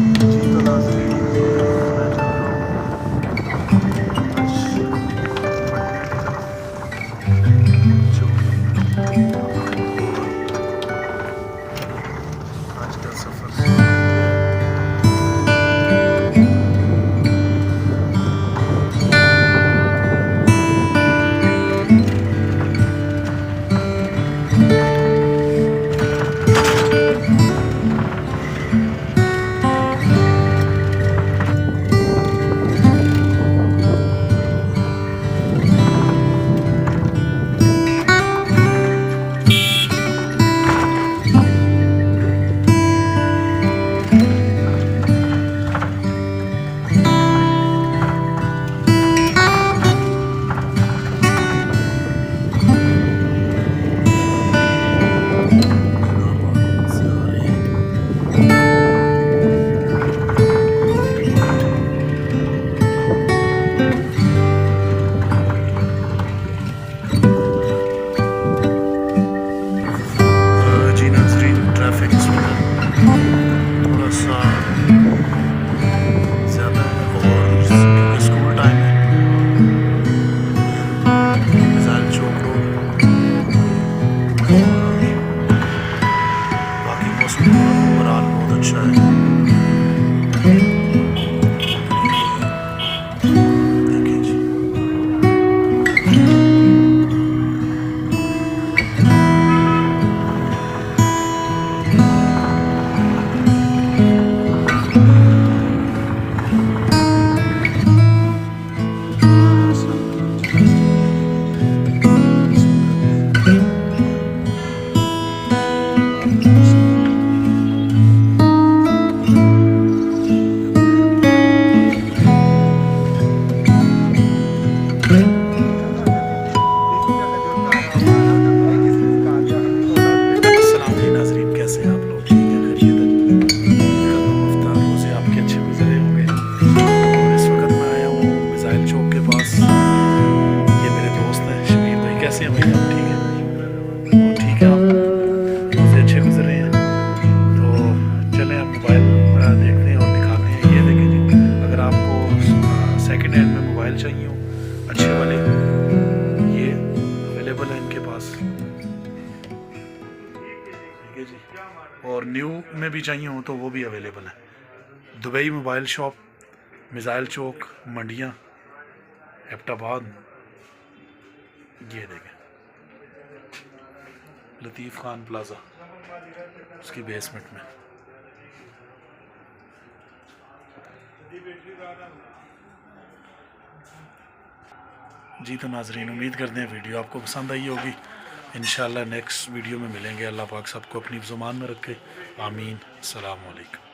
जी तो नाज़रीन, मैं जा रहा हूँ आज मंडी की तरफ, जो आज का सफ़र से आ रही है। जी नाज़रीन, ट्रैफिक इस वक्त थोड़ा सा ज़्यादा है और क्योंकि स्कूल टाइम है, मिसाइल चौक रोड, बाकी मौसम ओवरऑल बहुत अच्छा है। देखिए जी, अस्सलाम वालेकुम नाज़रीन, कैसे हैं आप लोग? ठीक है, खैरियत है? हफ्ता रोज़े आपके अच्छे गुजरे होंगे। और इस वक्त मैं आया हूँ मिसाइल चौक के पास। ये मेरे दोस्त हैं शबीर भाई। कैसे हैं भाई आप? ठीक है, और ठीक है, आप रोज़े अच्छे गुजर रहे हैं? तो चलें आप मोबाइल देखते हैं और दिखाते हैं। ये देखें जी, अगर आपको सेकेंड हैंड में मोबाइल चाहिए हो अच्छे वाले, ये अवेलेबल है इनके पास, ठीक है जी। और न्यू में भी चाहिए हो तो वो भी अवेलेबल है। दुबई मोबाइल शॉप, मिसाइल चौक, मंडियाँ, एबटाबाद। ये देखें, लतीफ़ खान प्लाज़ा, उसकी बेसमेंट में। जी तो नाज़रीन, उम्मीद करते हैं वीडियो आपको पसंद आई होगी। इंशाल्लाह नेक्स्ट वीडियो में मिलेंगे। अल्लाह पाक सबको अपनी ज़ुबान में रखे। आमीन। अस्सलाम वालेकुम।